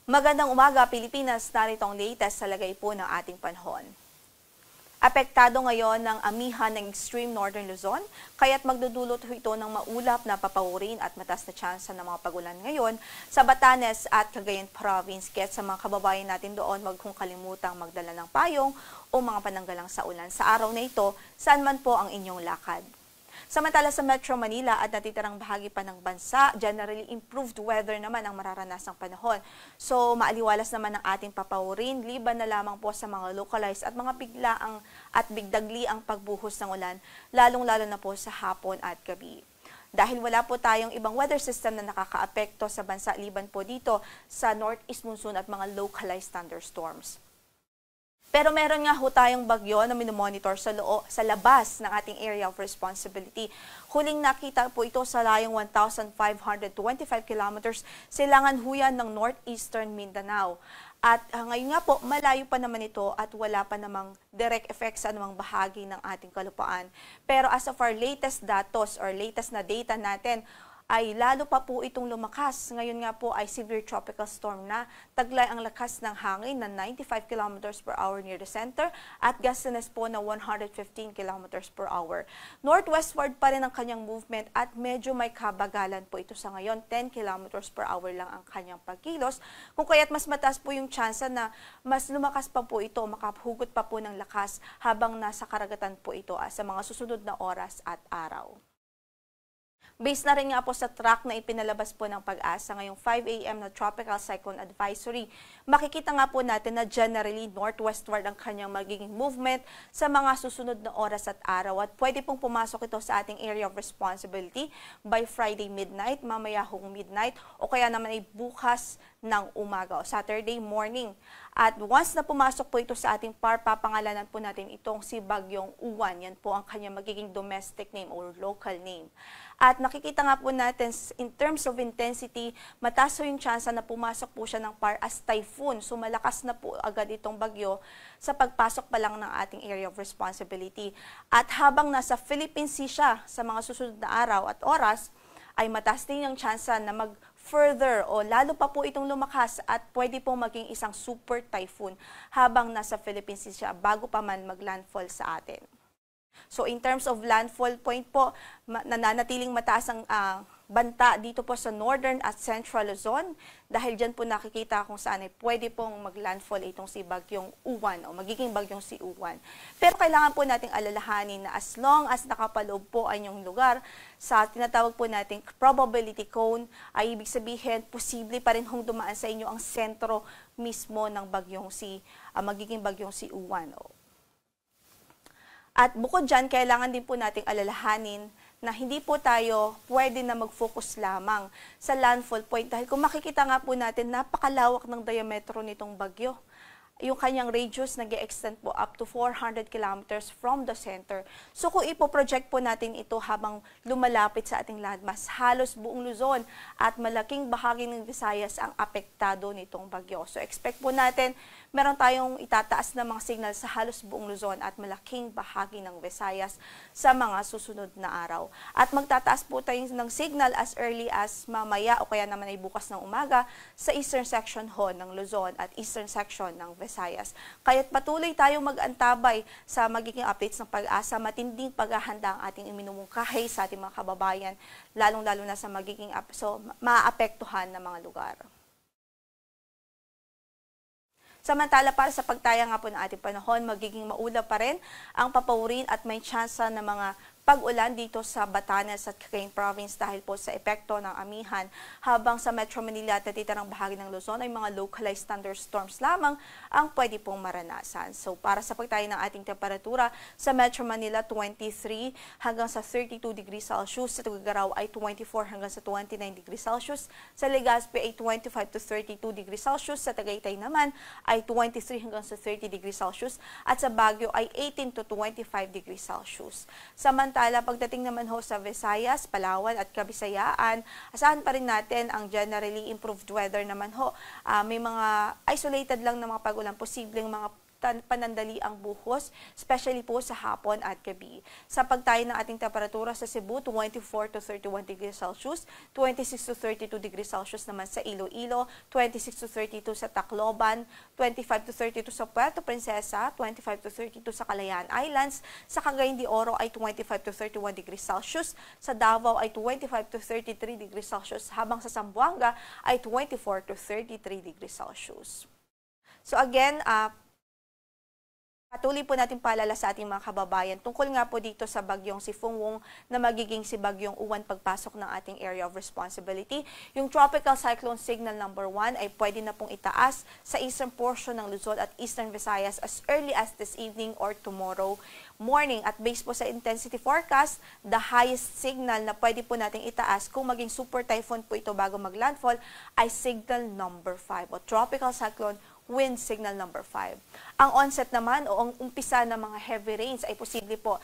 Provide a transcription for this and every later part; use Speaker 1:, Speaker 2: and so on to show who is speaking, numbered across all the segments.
Speaker 1: Magandang umaga, Pilipinas. Narito ang latest sa lagay po ng ating panahon. Apektado ngayon ng amihan ng extreme northern Luzon, kaya't magdudulot ito ng maulap na papawurin at mataas na tsansa ng mga pagulan ngayon sa Batanes at Cagayan Province. Kaya sa mga kababayan natin doon, huwag kong kalimutang magdala ng payong o mga pananggalang sa ulan. Sa araw na ito, saan man po ang inyong lakad. Samantala sa Metro Manila at natitirang bahagi pa ng bansa, generally improved weather naman ang mararanasang panahon. So maaliwalas naman ang ating papawurin, liban na lamang po sa mga localized at mga biglaang at bigdagli ang pagbuhos ng ulan, lalong-lalo na po sa hapon at gabi. Dahil wala po tayong ibang weather system na nakakaapekto sa bansa, liban po dito sa northeast monsoon at mga localized thunderstorms. Pero meron nga ho tayong bagyo na minomonitor sa labas ng ating area of responsibility. Huling nakita po ito sa layong 1,525 kilometers silangan huyan ng northeastern Mindanao. At ngayon nga po, malayo pa naman ito at wala pa namang direct effect sa anumang bahagi ng ating kalupaan. Pero as of our latest datos or latest na data natin, ay lalo pa po itong lumakas. Ngayon nga po ay severe tropical storm na. Taglay ang lakas ng hangin na 95 km per hour near the center at gustiness po na 115 km per hour. Northwestward pa rin ang kanyang movement at medyo may kabagalan po ito sa ngayon. 10 km per hour lang ang kanyang pagkilos. Kung kaya't mas mataas po yung tsansa na mas lumakas pa po ito, makahugot pa po ng lakas habang nasa karagatan po ito sa mga susunod na oras at araw. Based na rin nga po sa track na ipinalabas po ng Pag-asa ngayong 5 a.m. na Tropical Cyclone Advisory, makikita nga po natin na generally northwestward ang kanyang magiging movement sa mga susunod na oras at araw at pwede pong pumasok ito sa ating area of responsibility by Friday midnight, mamaya hong midnight o kaya naman ay bukas ng umaga o Saturday morning. At once na pumasok po ito sa ating par, papangalanan po natin itong si Bagyong Uwan. Yan po ang kanyang magiging domestic name or local name. At nakikita nga po natin, in terms of intensity, mataas yung tsansa na pumasok po siya ng par as typhoon. So malakas na po agad itong bagyo sa pagpasok pa lang ng ating area of responsibility. At habang nasa Philippine Sea siya sa mga susunod na araw at oras, ay mataas din yung tsansa na further o lalo pa po itong lumakas at pwede pong maging isang super typhoon habang nasa Philippine Sea siya bago pa man maglandfall sa atin. So in terms of landfall point po, nananatiling mataas ang banta dito po sa northern at central Luzon dahil dyan po nakikita kung saan ay pwede pong maglandfall itong si Bagyong Uwan o magiging Bagyong si Uwan. Pero kailangan po nating alalahanin na as long as nakapaloob po ang inyong lugar sa tinatawag po nating probability cone, ay ibig sabihin posible pa rin hong dumaan sa inyo ang sentro mismo ng magiging Bagyong si Uwan. At bukod dyan, kailangan din po nating alalahanin na hindi po tayo pwede na mag-focus lamang sa landfall point dahil kung makikita nga po natin, napakalawak ng diametro nitong bagyo. Yung kanyang radius nag-extend po up to 400 kilometers from the center. So kung ipoproject po natin ito habang lumalapit sa ating landmass, halos buong Luzon at malaking bahagi ng Visayas ang apektado nitong bagyo. So expect po natin, meron tayong itataas na mga signal sa halos buong Luzon at malaking bahagi ng Visayas sa mga susunod na araw. At magtataas po tayo ng signal as early as mamaya o kaya naman ay bukas ng umaga sa eastern section ho ng Luzon at eastern section ng Visayas. Kaya't patuloy tayong mag-antabay sa magiging updates ng Pag-asa, matinding paghahanda ang ating iminumungkahi sa ating mga kababayan, lalong-lalo na sa magiging maapektuhan ng mga lugar. Samantala, para sa pagtaya nga po ng ating panahon, magiging maulap pa rin ang papawurin at may tsansa ng mga pag-ulan dito sa Batanes at Cagayan Province dahil po sa epekto ng amihan, habang sa Metro Manila at natitirang bahagi ng Luzon ay mga localized thunderstorms lamang ang pwede pong maranasan. So para sa pagtaya ng ating temperatura, sa Metro Manila 23 hanggang sa 32 degrees Celsius, sa Tuguegarao ay 24 hanggang sa 29 degrees Celsius, sa Legazpi ay 25 to 32 degrees Celsius, sa Tagaytay naman ay 23 hanggang sa 30 degrees Celsius at sa Baguio ay 18 to 25 degrees Celsius. Samantala, pagdating naman ho sa Visayas, Palawan at Kabisayaan, asahan pa rin natin ang generally improved weather naman ho. May mga isolated lang na mga pag-ulan, posibleng mga panandali ang buhos, especially po sa hapon at gabi. Sa pagtayo ng ating temperatura sa Cebu, 24 to 31 degrees Celsius, 26 to 32 degrees Celsius naman sa Iloilo, 26 to 32 sa Tacloban, 25 to 32 sa Puerto Princesa, 25 to 32 sa Kalayaan Islands, sa Cagayan de Oro ay 25 to 31 degrees Celsius, sa Davao ay 25 to 33 degrees Celsius, habang sa Zamboanga ay 24 to 33 degrees Celsius. So again, patuloy po natin paalala sa ating mga kababayan tungkol nga po dito sa bagyong si Fungwong na magiging si bagyong Uwan pagpasok ng ating area of responsibility. Yung tropical cyclone signal number 1 ay pwede na pong itaas sa eastern portion ng Luzon at eastern Visayas as early as this evening or tomorrow morning. At based po sa intensity forecast, the highest signal na pwede po natin itaas kung maging super typhoon po ito bago maglandfall ay signal number 5 o tropical cyclone wind signal number 5. Ang onset naman o ang umpisa ng mga heavy rains ay posible po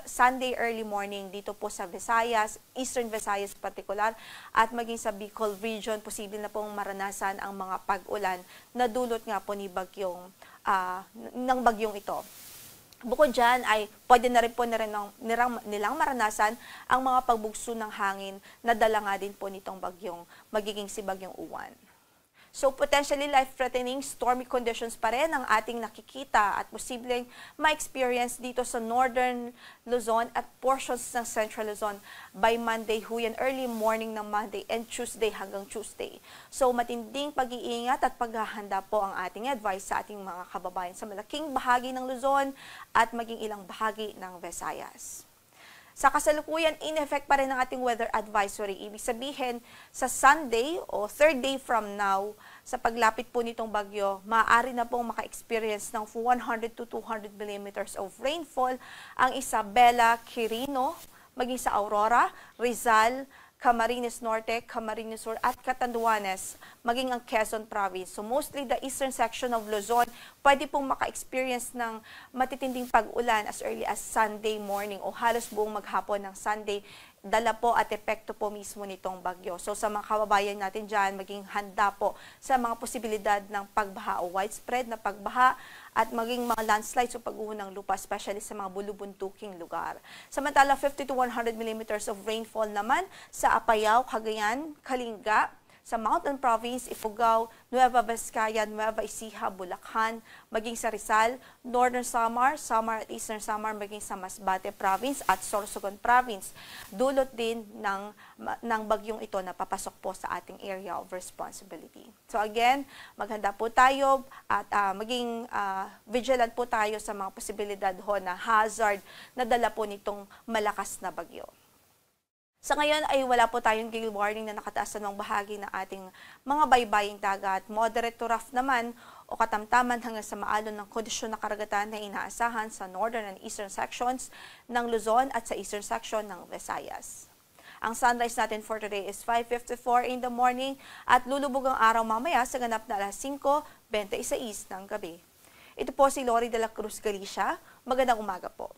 Speaker 1: Sunday early morning dito po sa Visayas, Eastern Visayas particular, at maging sa Bicol region, posible na pong maranasan ang mga pag-ulan na dulot nga po ng bagyong ito. Bukod dyan ay pwede na rin po nilang maranasan ang mga pagbugso ng hangin na dala nga din po nitong bagyong magiging si bagyong Uwan. So potentially life-threatening stormy conditions pa rin ang ating nakikita at posibleng ma-experience dito sa Northern Luzon at portions ng Central Luzon by Monday, huyan early morning ng Monday and Tuesday hanggang Tuesday. So matinding pag-iingat at paghahanda po ang ating advice sa ating mga kababayan sa malaking bahagi ng Luzon at maging ilang bahagi ng Visayas. Sa kasalukuyan, in-effect pa rin ang ating weather advisory. Ibig sabihin, sa Sunday o third day from now, sa paglapit po nitong bagyo, maaari na pong maka-experience ng 100 to 200 millimeters of rainfall ang Isabela, Quirino, maging sa Aurora, Rizal, Camarines Norte, Camarines Sur at Catanduanes, maging ang Quezon Province. So mostly the eastern section of Luzon, pwede pong maka-experience ng matitinding pag-ulan as early as Sunday morning o halos buong maghapon ng Sunday. Dala po at epekto po mismo nitong bagyo. So sa mga kababayan natin dyan, maging handa po sa mga posibilidad ng pagbaha o widespread na pagbaha at maging mga landslides o pag-uho ng lupa, especially sa mga bulubuntuking lugar. Samantala, 50 to 100 millimeters of rainfall naman sa Apayao, Cagayan, Kalinga, sa Mountain Province, Ifugao, Nueva Vizcaya, Nueva Ecija, Bulacan, maging sa Rizal, Northern Samar, Samar at Eastern Samar, maging sa Masbate Province at Sorsogon Province. Dulot din ng bagyong ito na papasok po sa ating area of responsibility. So again, maghanda po tayo at maging vigilant po tayo sa mga posibilidad na hazard na dala po nitong malakas na bagyo. Sa ngayon ay wala po tayong gale warning na nakataas sa mga bahagi ng ating mga baybaying dagat. Moderate to rough naman o katamtaman hanggang sa maalon ng kondisyon na karagatan na inaasahan sa northern and eastern sections ng Luzon at sa eastern section ng Visayas. Ang sunrise natin for today is 5:54 in the morning at lulubog ang araw mamaya sa ganap na alas 5:26 ng gabi. Ito po si Lori de la Cruz Galicia. Magandang umaga po.